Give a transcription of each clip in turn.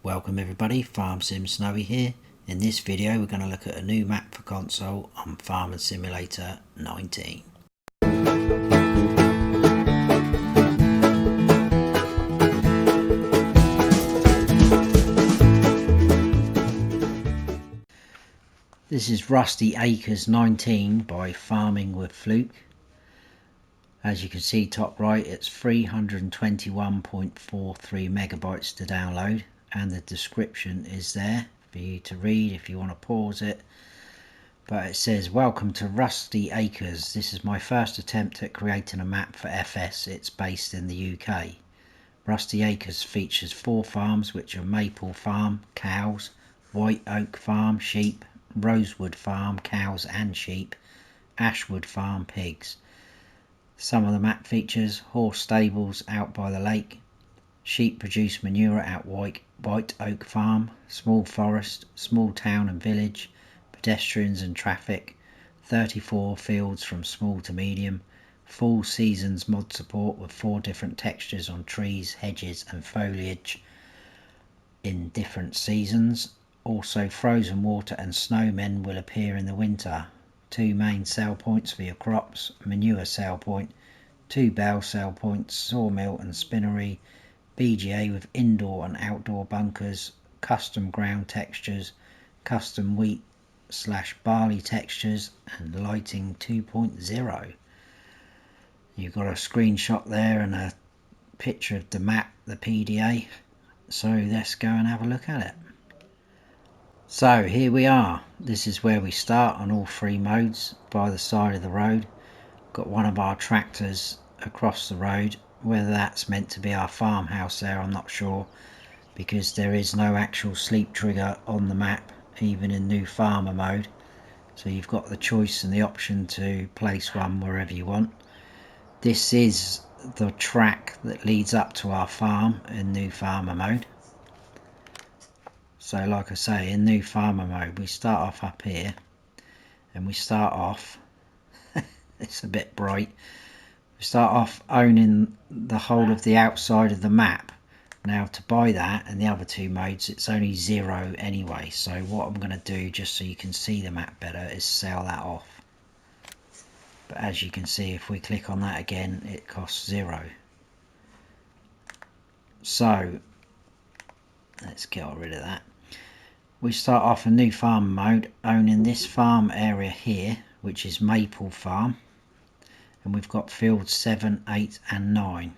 Welcome everybody, Farm Sim Snowy here. In this video we're going to look at a new map for console on Farming Simulator 19. This is Rusty Acres 19 by Farming with Fluke. As you can see top right, it's 321.43 megabytes to download, and the description is there for you to read if you want to pause it. But it says, welcome to Rusty Acres. This is my first attempt at creating a map for FS. It's based in the UK. Rusty Acres features 4 farms, which are Maple Farm, cows, White Oak Farm, sheep, Rosewood Farm, cows and sheep, Ashwood Farm, pigs. Some of the map features: horse stables out by the lake, sheep produce manure at White Oak Farm, small forest, small town and village, pedestrians and traffic, 34 fields from small to medium, full seasons mod support with 4 different textures on trees, hedges and foliage in different seasons. Also frozen water and snowmen will appear in the winter. 2 main sale points for your crops, manure sale point, 2 bale sale points, sawmill and spinnery, BGA with indoor and outdoor bunkers, custom ground textures, custom wheat/barley textures, and lighting 2.0. You've got a screenshot there and a picture of the map, the PDA, so let's go and have a look at it. So here we are. This is where we start on all 3 modes, by the side of the road. Got one of our tractors across the road. Whether that's meant to be our farmhouse there, I'm not sure, because there is no actual sleep trigger on the map, even in new farmer mode. So you've got the choice and the option to place one wherever you want. This is the track that leads up to our farm in new farmer mode. So like I say, in new farmer mode we start off up here, and we start off it's a bit bright. We start off owning the whole of the outside of the map. Now to buy that and the other 2 modes, it's only 0 anyway, so what I'm going to do, just so you can see the map better, is sell that off. But as you can see, if we click on that again, it costs 0. So let's get rid of that. We start off a new farm mode owning this farm area here, which is Maple Farm, and we've got fields 7, 8 and 9.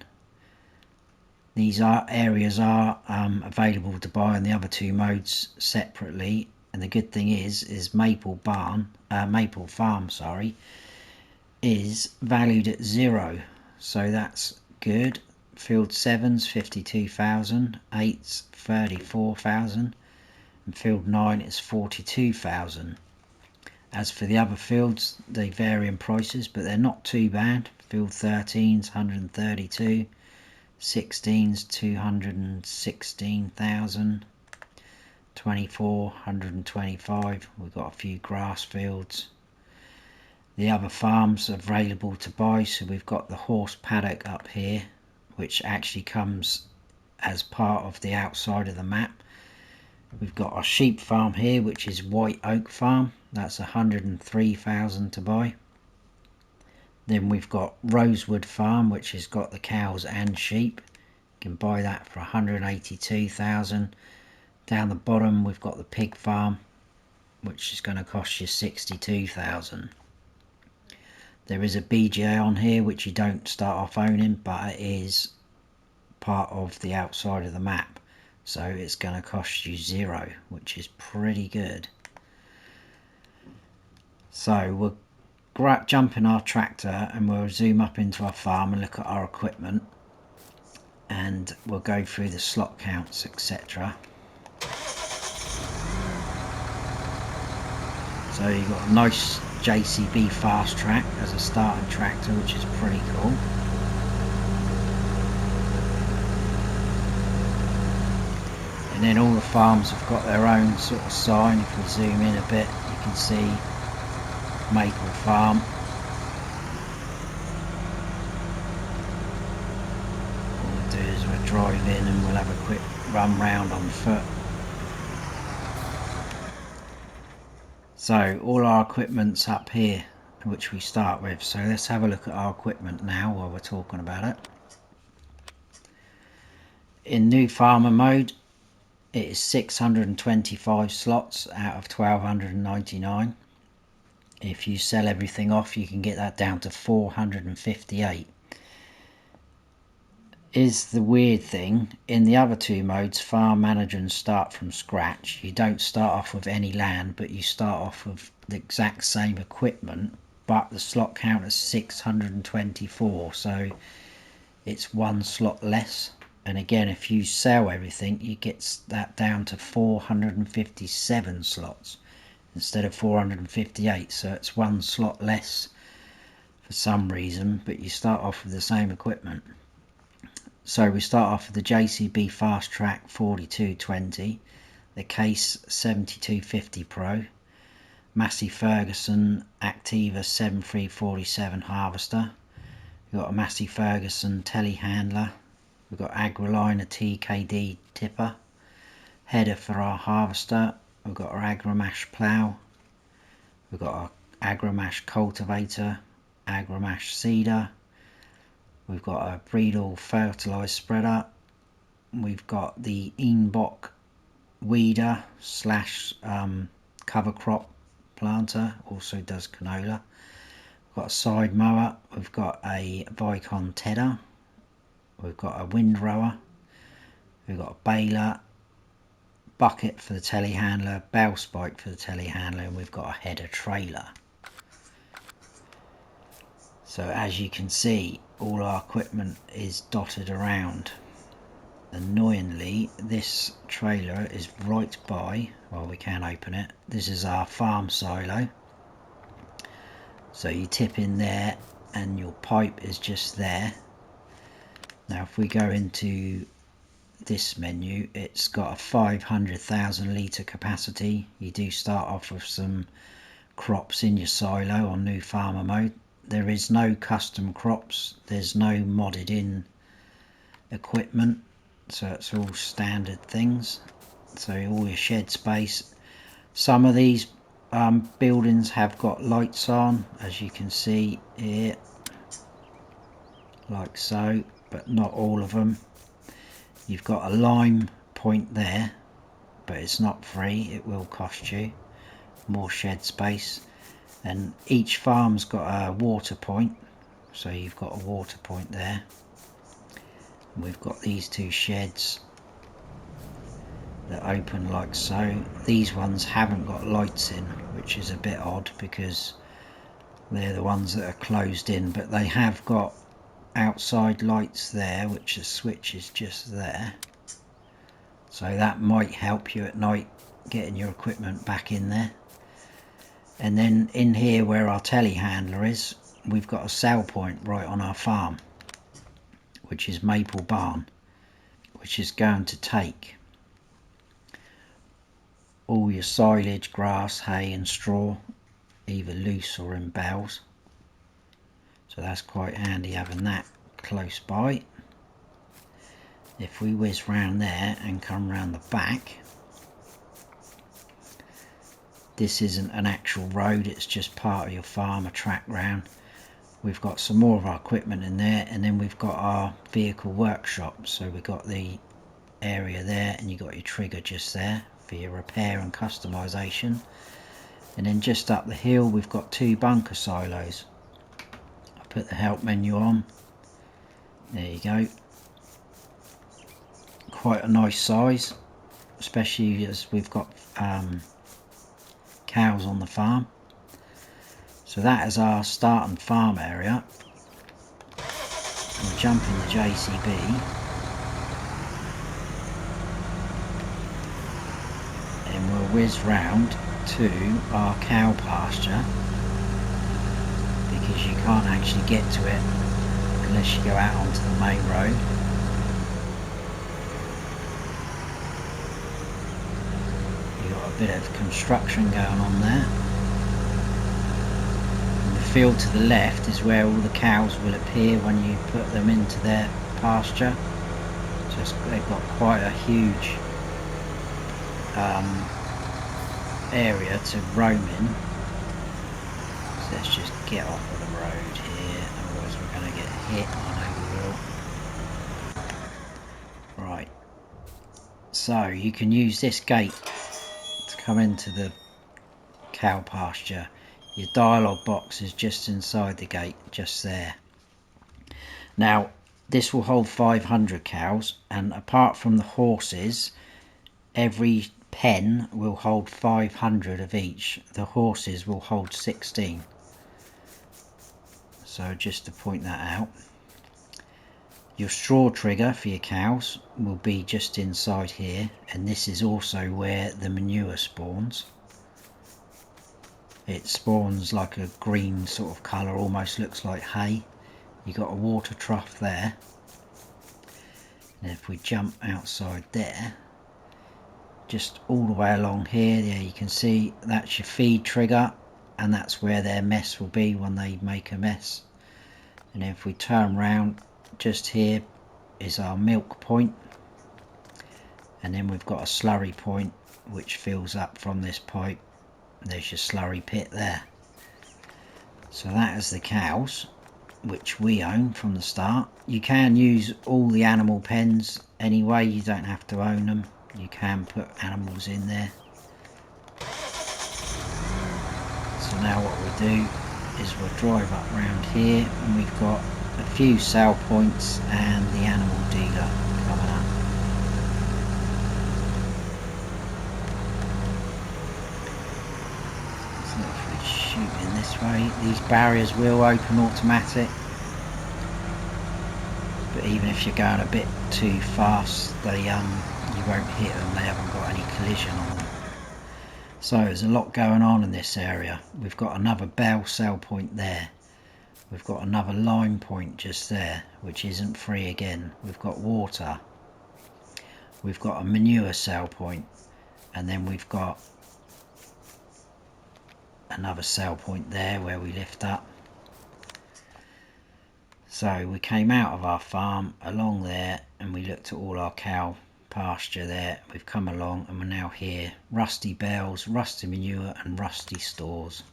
These areas are available to buy on the other 2 modes separately, and the good thing is Maple Farm is valued at 0, so that's good. Field 7's 52,000, 8's 34,000, and field 9 is 42,000. As for the other fields, they vary in prices, but they're not too bad. Field 13's 132, 16's 216,000, 24 125. We've got a few grass fields. The other farms are available to buy, so we've got the horse paddock up here, which actually comes as part of the outside of the map. We've got our sheep farm here, which is White Oak Farm. That's 103,000 to buy. Then we've got Rosewood Farm, which has got the cows and sheep. You can buy that for 182,000. Down the bottom we've got the pig farm, which is going to cost you 62,000. There is a BGA on here which you don't start off owning, but it is part of the outside of the map, so it's going to cost you 0, which is pretty good. So we'll jump in our tractor and we'll zoom up into our farm and look at our equipment, and we'll go through the slot counts, etc. So you've got a nice JCB fast track as a starting tractor, which is pretty cool. And then all the farms have got their own sort of sign. If we zoom in a bit, you can see Maple Farm. All we do is we'll drive in and we'll have a quick run round on foot. So all our equipment's up here, which we start with. So let's have a look at our equipment now while we're talking about it. In new farmer mode, it is 625 slots out of 1299. If you sell everything off, you can get that down to 458. Is the weird thing, in the other two modes, farm manager and start from scratch, you don't start off with any land, but you start off with the exact same equipment, but the slot count is 624, so it's one slot less. And again, if you sell everything, you get that down to 457 slots instead of 458, so it's one slot less for some reason, but you start off with the same equipment. So we start off with the JCB Fast Track 4220, the Case 7250 Pro, Massey Ferguson Activa 7347 Harvester, we've got a Massey Ferguson Telehandler, we've got Agriliner TKD Tipper, header for our harvester, we've got our Agramash plough, we've got our Agramash cultivator, Agramash seeder, we've got a Breedle fertilised spreader, we've got the Eenbok weeder slash cover crop planter, also does canola, we've got a side mower, we've got a Vicon tedder, we've got a windrower, we've got a baler, bucket for the telehandler, bale spike for the telehandler, and we've got a header trailer. So as you can see, all our equipment is dotted around. Annoyingly, this trailer is right by, well, we can open it, this is our farm silo. So you tip in there and your pipe is just there. Now if we go into this menu, it's got a 500,000 litre capacity. You do start off with some crops in your silo on new farmer mode. There is no custom crops, there's no modded in equipment, so it's all standard things. So all your shed space. Some of these buildings have got lights on, as you can see here, like so, but not all of them. You've got a lime point there, but it's not free, it will cost you more shed space. And each farm's got a water point, so you've got a water point there. And we've got these two sheds that open like so. These ones haven't got lights in, which is a bit odd because they're the ones that are closed in, but they have got outside lights there, which the switch is just there, so that might help you at night getting your equipment back in there. And then in here where our telehandler is, we've got a sell point right on our farm, which is Maple Barn, which is going to take all your silage, grass, hay and straw, either loose or in bales. So that's quite handy having that close by. If we whiz round there and come round the back, this isn't an actual road, it's just part of your farm, a track round. We've got some more of our equipment in there, and then we've got our vehicle workshop. So we've got the area there, and you've got your trigger just there for your repair and customization. And then just up the hill we've got two bunker silos. I put the help menu on, there you go. Quite a nice size, especially as we've got cows on the farm. So that is our starting farm area. We'll jump in the JCB and we'll whiz round to our cow pasture, because you can't actually get to it unless you go out onto the main road. You've got a bit of construction going on there. The field to the left is where all the cows will appear when you put them into their pasture. So because they've got quite a huge area to roam in. So let's just get off of the road here, otherwise we're going to get hit. I know we will. Right, so you can use this gate to come into the cow pasture. Your dialogue box is just inside the gate, just there. Now this will hold 500 cows, and apart from the horses, every pen will hold 500 of each. The horses will hold 16. So just to point that out. Your straw trigger for your cows will be just inside here, and this is also where the manure spawns. It spawns like a green sort of colour, almost looks like hay. You got a water trough there, and if we jump outside there, just all the way along here, there you can see that's your feed trigger, and that's where their mess will be when they make a mess. And if we turn around, just here is our milk point, and then we've got a slurry point which fills up from this pipe. There's your slurry pit there. So that is the cows, which we own from the start. You can use all the animal pens anyway, you don't have to own them. You can put animals in there. So now what we do is we'll drive up around here, and we've got a few sale points and the animal dealer coming up. So if we shoot in this way, these barriers will open automatic, but even if you're going a bit too fast, they you won't hit them, they haven't got any collision on them. So there's a lot going on in this area. We've got another bell sale point there. We've got another line point just there, which isn't free again. We've got water. We've got a manure sale point, and then we've got another sale point there where we lift up. So we came out of our farm along there, and we looked at all our cow pasture there. We've come along, and we're now here. Rusty bells, rusty manure, and rusty stores.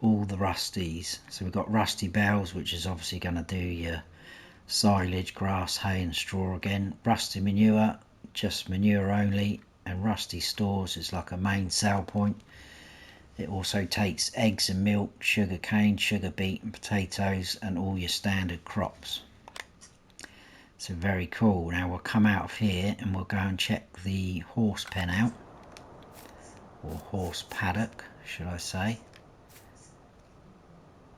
All the rusties. So we've got rusty bells, which is obviously going to do your silage, grass, hay and straw again. Rusty manure, just manure only. And rusty stores is like a main sale point. It also takes eggs and milk, sugar cane, sugar beet and potatoes, and all your standard crops. So very cool. Now we'll come out of here and we'll go and check the horse pen out, or horse paddock should I say.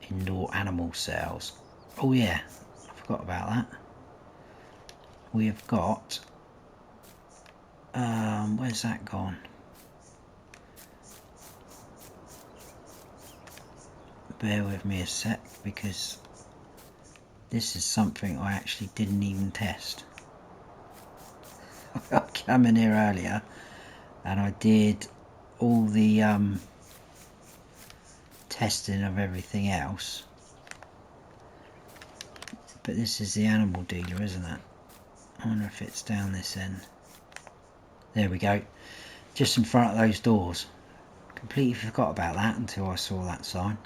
Indoor animal sales. Oh yeah, I forgot about that. We have got where's that gone? Bear with me a sec, because this is something I actually didn't even test. I came in here earlier and I did all the testing of everything else, but this is the animal dealer, isn't it? I wonder if it's down this end. There we go, just in front of those doors. Completely forgot about that until I saw that sign.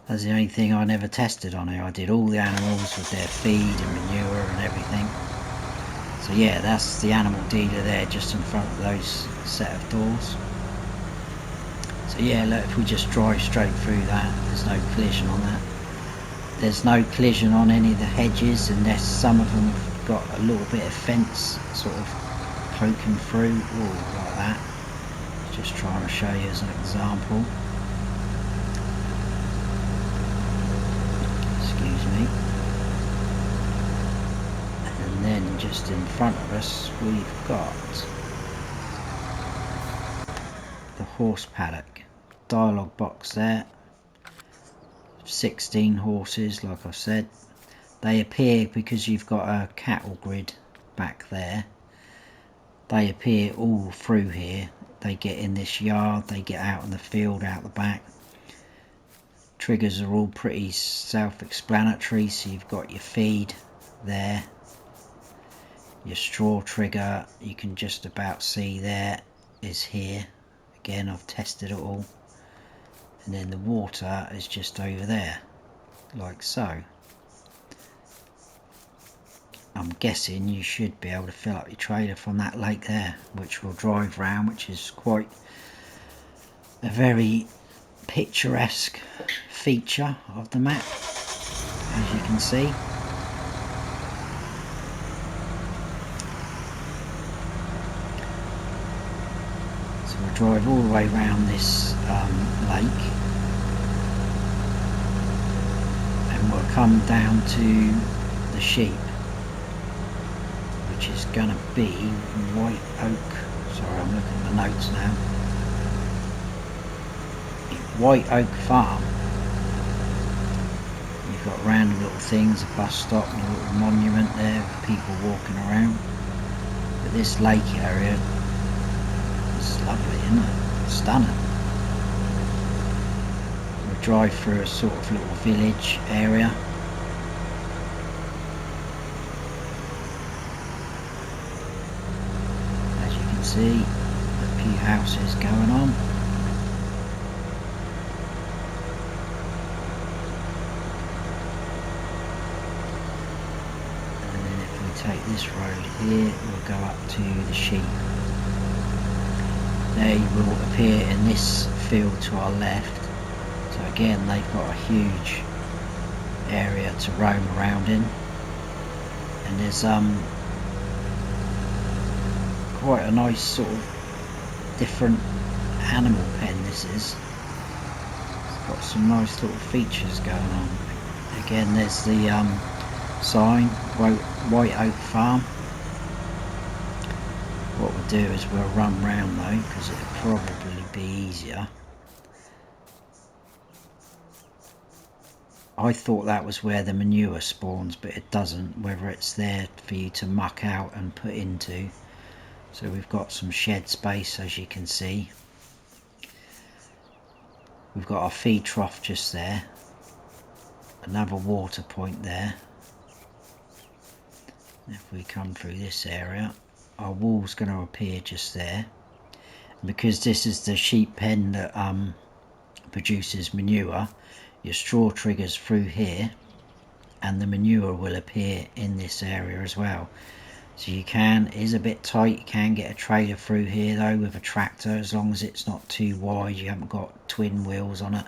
That's the only thing I never tested on here. I did all the animals with their feed and manure and everything. So yeah, that's the animal dealer there, just in front of those set of doors. So yeah, look, if we just drive straight through that, there's no collision on that. There's no collision on any of the hedges, unless some of them have got a little bit of fence sort of poking through, like that. Just trying to show you as an example. Me. And then just in front of us we've got the horse paddock. Dialogue box there. 16 horses, like I said. They appear because you've got a cattle grid back there. They appear all through here. They get in this yard, they get out in the field, out the back. Triggers are all pretty self-explanatory. So you've got your feed, there. Your straw trigger, you can just about see there, is here. Again, I've tested it all. And then the water is just over there, like so. I'm guessing you should be able to fill up your trailer from that lake there, which we'll drive round, which is quite a very picturesque feature of the map, as you can see. So we'll drive all the way around this lake, and we'll come down to the sheep, which is going to be White Oak. Sorry, I'm looking at the notes now. White Oak Farm. You've got random little things, a bus stop and a little monument there with people walking around. But this lake area is lovely, isn't it? Stunning. We'll drive through a sort of little village area. As you can see, a few houses going on. Take this road here, we'll go up to the sheep. They will appear in this field to our left. So again, they've got a huge area to roam around in, and there's quite a nice sort of different animal pen this is. It's got some nice little features going on. Again, there's the sign, White Oak Farm. What we'll do is we'll run round though, because it'll probably be easier. I thought that was where the manure spawns, but it doesn't, whether it's there for you to muck out and put into. So we've got some shed space, as you can see. We've got our feed trough just there, another water point there. If we come through this area, our wall's going to appear just there. And because this is the sheep pen that produces manure, your straw triggers through here, and the manure will appear in this area as well. So you can, it is a bit tight, you can get a trailer through here though with a tractor, as long as it's not too wide, you haven't got twin wheels on it.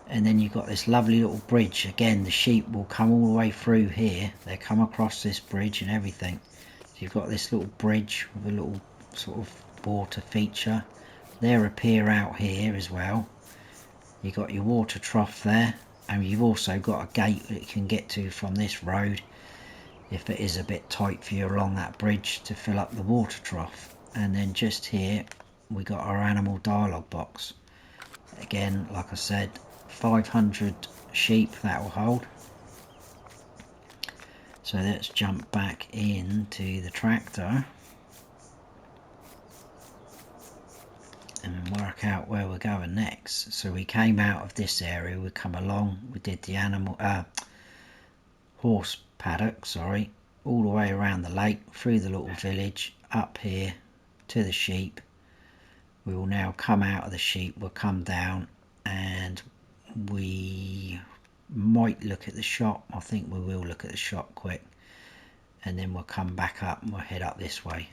And then you've got this lovely little bridge. Again, the sheep will come all the way through here. They come across this bridge and everything. So you've got this little bridge with a little sort of water feature. They'll appear out here as well. You've got your water trough there, and you've also got a gate that you can get to from this road if it is a bit tight for you along that bridge to fill up the water trough. And then just here we got our animal dialogue box. Again, like I said, 500 sheep that will hold. So let's jump back into the tractor and work out where we're going next. So we came out of this area, we come along, we did the animal horse paddock, sorry, all the way around the lake, through the little village, up here to the sheep. We will now come out of the sheep, we'll come down, and we might look at the shop. I think we will look at the shop quick, and then we'll come back up and we'll head up this way.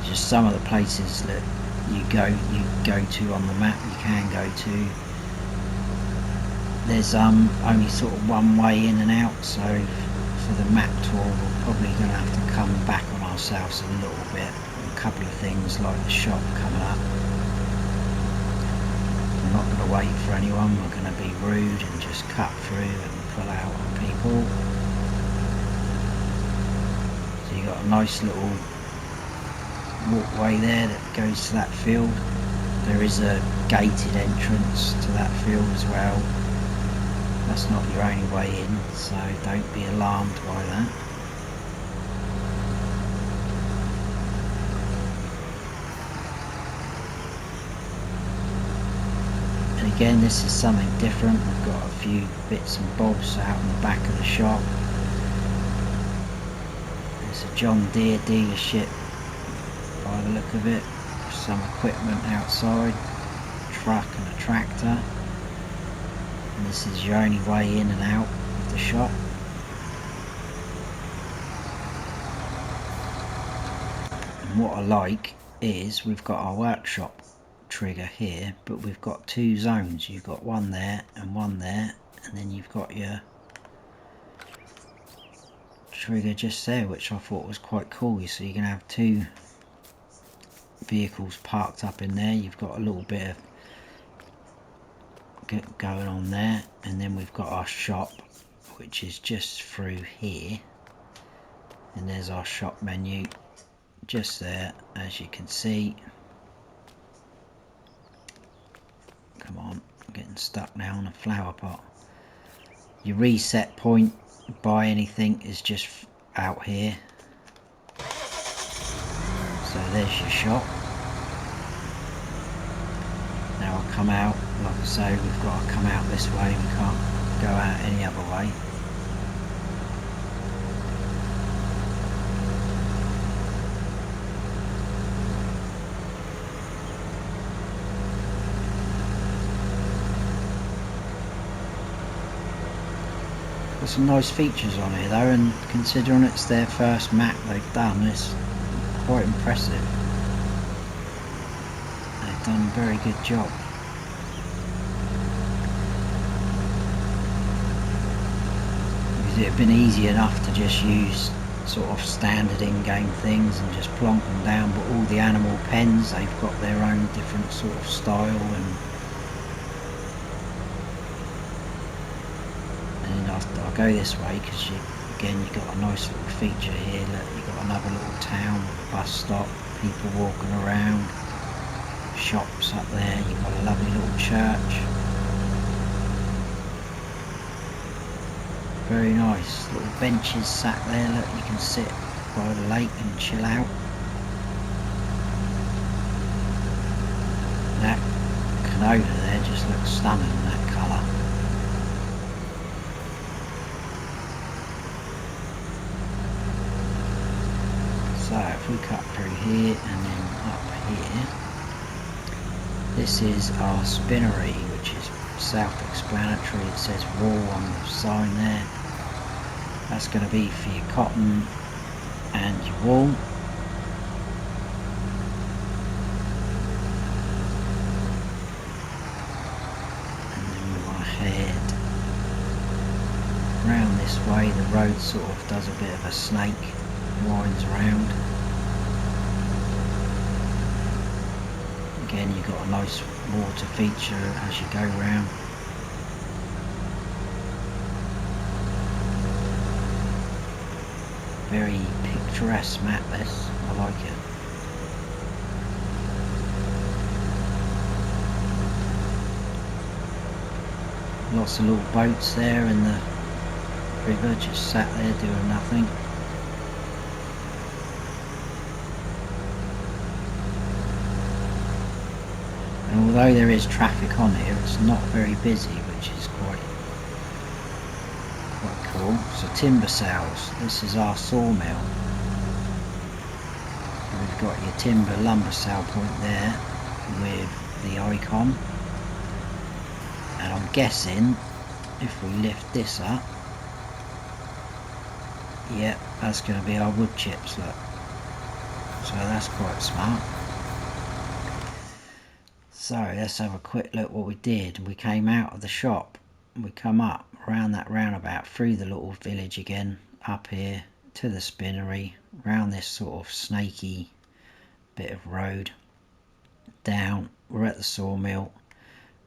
Just some of the places that you go to on the map, you can go to. There's only sort of one way in and out, so for the map tour we're probably going to have to come back on ourselves a little bit. A couple of things like the shop coming up. We're not going to wait for anyone, we're going to be rude and just cut through and pull out on people. So you got a nice little walkway there that goes to that field. There is a gated entrance to that field as well. That's not your only way in, so don't be alarmed by that. And again, this is something different. I've got a few bits and bobs out in the back of the shop. It's a John Deere dealership by the look of it. Some equipment outside, a truck and a tractor. And this is your only way in and out of the shop. And what I like is we've got our workshop trigger here, but we've got two zones. You've got one there, and then you've got your trigger just there, which I thought was quite cool. So you can have two vehicles parked up in there. You've got a little bit of going on there, and then we've got our shop, which is just through here, and there's our shop menu just there, as you can see. Come on, I'm getting stuck now on a flower pot. Your reset point, buy anything, is just out here. So there's your shop. Now I'll come out, like I say, we've got to come out this way, we can't go out any other way. Got some nice features on here though, and considering it's their first map they've done, it's quite impressive. They've done a very good job. Because it would have been easy enough to just use sort of standard in-game things and just plonk them down, but all the animal pens, they've got their own different sort of style, and I'll go this way because again you've got a nice little feature here. Look, you've got another little town with a bus stop, people walking around, shops up there, you've got a lovely little church. Very nice, little benches sat there. Look, you can sit by the lake and chill out. That canola there just looks stunning, that colour. So if we cut through here and then up here, this is our spinnery, which is self-explanatory. It says wool on the sign there. That's going to be for your cotton and your wool. And then we want to head round this way. The road sort of does a bit of a snake, winds around. Again, you've got a nice water feature as you go round. Very picturesque map this, I like it. Lots of little boats there in the river, just sat there doing nothing. And although there is traffic on here, it's not very busy, which is quite cool. So timber sales, this is our sawmill. So we've got your timber lumber sale point there with the icon. And I'm guessing if we lift this up, yep, that's going to be our wood chips, look. So that's quite smart. So let's have a quick look what we did. We came out of the shop, we come up around that roundabout, through the little village again, up here to the spinnery, round this sort of snaky bit of road, down, we're at the sawmill.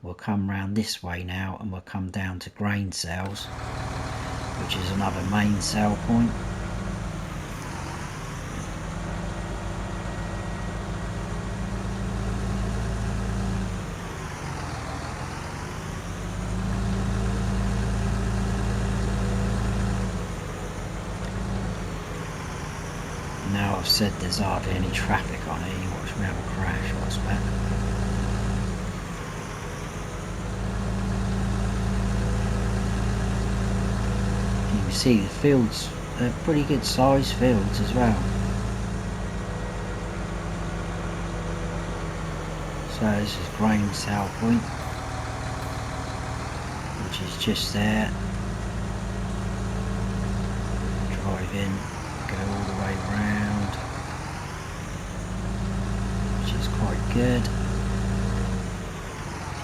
We'll come round this way now and we'll come down to grain sales, which is another main sale point. Now I've said there's hardly any traffic on here, you watch me have a crash, I expect. You see the fields, they're pretty good sized fields as well. So this is grain sale point, which is just there. Drive in, go all the way round, which is quite good.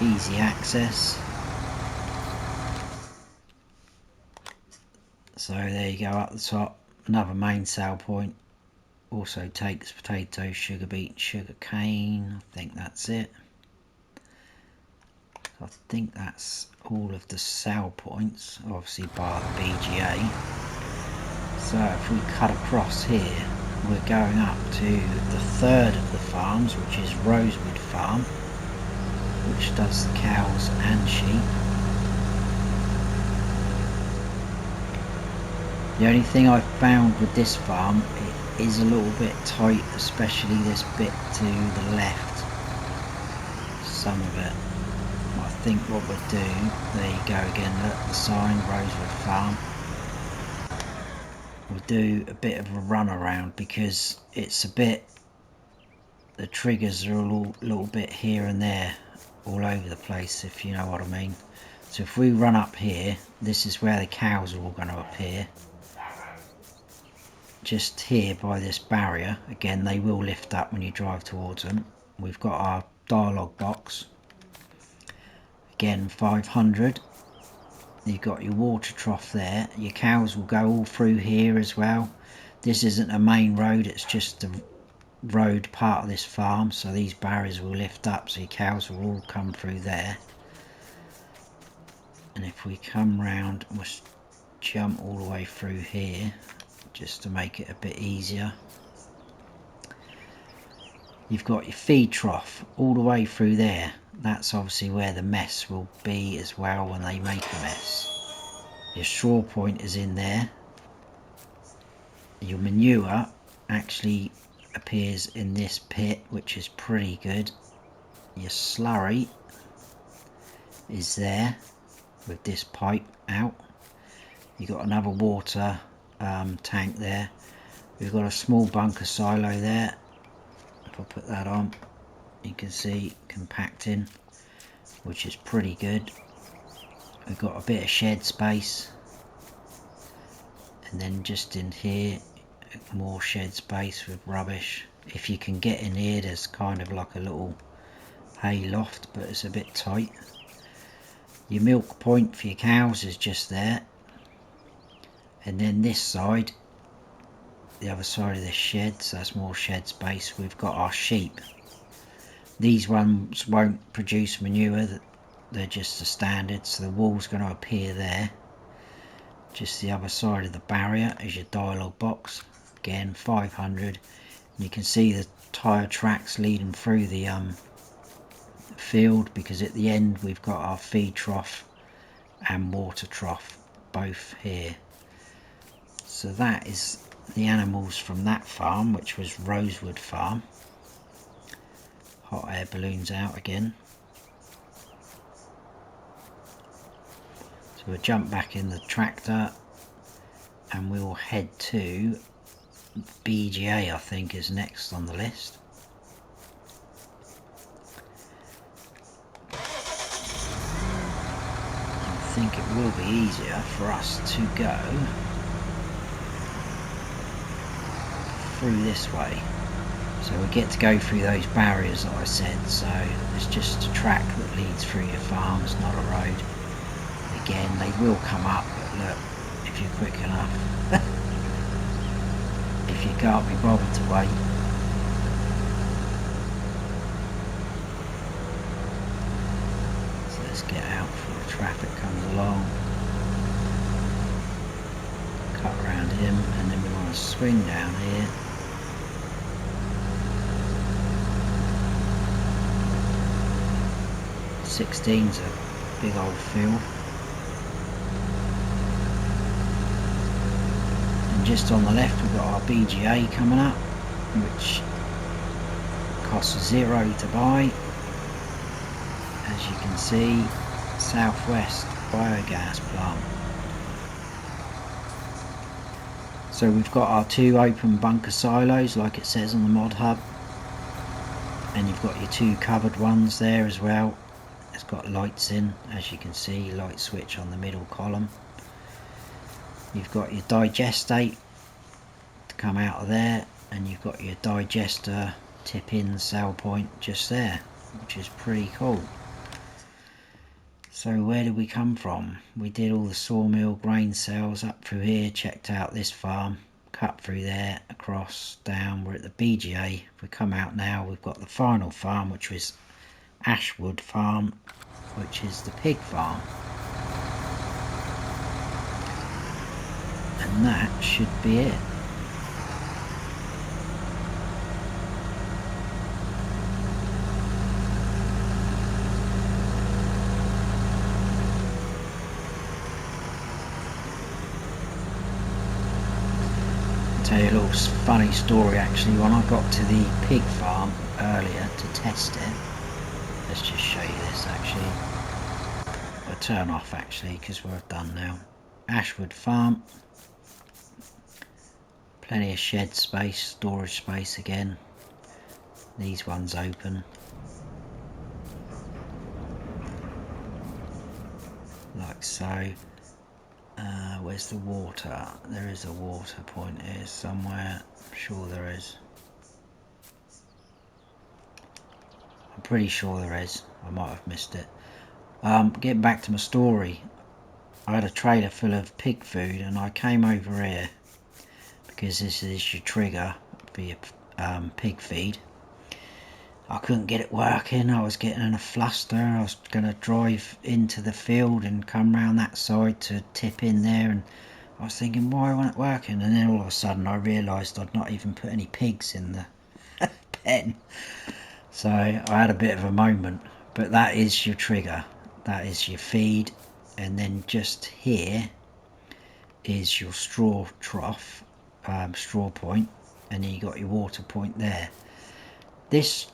Easy access. So there you go, up the top, another main sale point. Also takes potatoes, sugar beet, sugar cane. I think that's it. I think that's all of the sale points, obviously bar the BGA. So if we cut across here, we're going up to the third of the farms, which is Rosewood Farm, which does the cows and sheep. The only thing I've found with this farm, it is a little bit tight, especially this bit to the left, some of it. I think what we'll do, there you go again, look, the sign, Rosewood Farm. We'll do a bit of a run around because it's a bit, the triggers are a little bit here and there, all over the place, if you know what I mean. So if we run up here, this is where the cows are all going to appear. Just here by this barrier, again they will lift up when you drive towards them. We've got our dialogue box, again 500. You've got your water trough there. Your cows will go all through here as well. This isn't a main road, it's just the road part of this farm, so these barriers will lift up, so your cows will all come through there. And if we come round, we'll jump all the way through here just to make it a bit easier. You've got your feed trough all the way through there. That's obviously where the mess will be as well when they make a mess. Your straw point is in there. Your manure actually appears in this pit, which is pretty good. Your slurry is there with this pipe out. You've got another water tank there. We've got a small bunker silo there. If I put that on, you can see compacting, which is pretty good. We've got a bit of shed space, and then just in here more shed space with rubbish. If you can get in here, there's kind of like a little hay loft, but it's a bit tight. Your milk point for your cows is just there, and then this side, the other side of this shed, so that's more shed space. We've got our sheep. These ones won't produce manure, they're just the standard, so the wool's going to appear there. Just the other side of the barrier is your dialogue box, again 500. And you can see the tyre tracks leading through the field, because at the end we've got our feed trough and water trough both here. So that is the animals from that farm, which was Rosewood Farm. Hot air balloons out again. So we'll jump back in the tractor and we'll head to BGA, I think is next on the list. I think it will be easier for us to go through this way. So we get to go through those barriers that I said, so it's just a track that leads through your farms, not a road. Again, they will come up, but look, if you're quick enough, if you can't be bothered to wait. So let's get out before the traffic comes along. Cut around him, and then we want to swing down here. .16's a big old field. And just on the left we've got our BGA coming up, which costs £0 to buy. As you can see, Southwest Biogas Plant. So we've got our 2 open bunker silos like it says on the mod hub, and you've got your 2 covered ones there as well. It's got lights in, as you can see, light switch on the middle column. You've got your digestate to come out of there, and you've got your digester tip in cell point just there, which is pretty cool. So where did we come from? We did all the sawmill grain cells up through here, checked out this farm, cut through there, across, down. We're at the BGA. If we come out now, we've got the final farm, which was Ashwood Farm, which is the pig farm. And that should be it. Tell you a little funny story actually. When I got to the pig farm earlier to test it, let's just show you this actually. I'll turn off actually because we're done now. Ashwood Farm, plenty of shed space, storage space again. These ones open, like so. Where's the water? There is a water point here somewhere. I'm sure there is. I'm pretty sure there is. I might have missed it. Getting back to my story. I had a trailer full of pig food and I came over here because this is your trigger for your pig feed. I couldn't get it working. I was getting in a fluster. I was going to drive into the field and come round that side to tip in there, and I was thinking, why wasn't it working? And then all of a sudden I realised I'd not even put any pigs in the pen. So I had a bit of a moment. But that is your trigger. That is your feed. And then just here is your straw trough, straw point, and then you got your water point there. This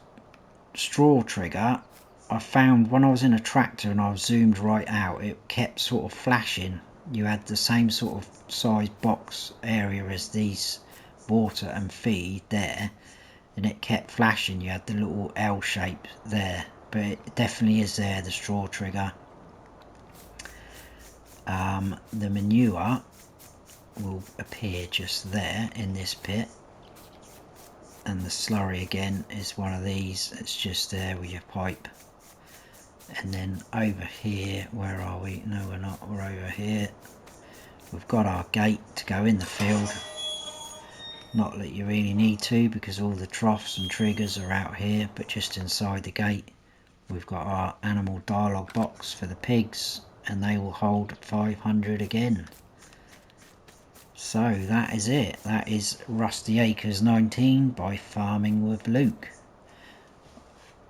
straw trigger, I found when I was in a tractor and I was zoomed right out, it kept sort of flashing. You had the same sort of size box area as these water and feed there, and it kept flashing. You had the little L shape there, but it definitely is there, the straw trigger. The manure will appear just there in this pit, and the slurry again is one of these. It's just there with your pipe. And then over here, where are we? No, we're not. We're over here. We've got our gate to go in the field. Not that you really need to, because all the troughs and triggers are out here, but just inside the gate we've got our animal dialogue box for the pigs, and they will hold 500 again. So that is it. That is Rusty Acres 19 by Farming with Luke.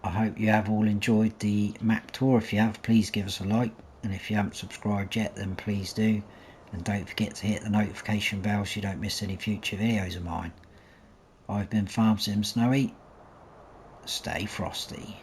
I hope you have all enjoyed the map tour. If you have, please give us a like, and if you haven't subscribed yet, then please do, and don't forget to hit the notification bell so you don't miss any future videos of mine. I've been Farm Sim Snowy. Stay frosty.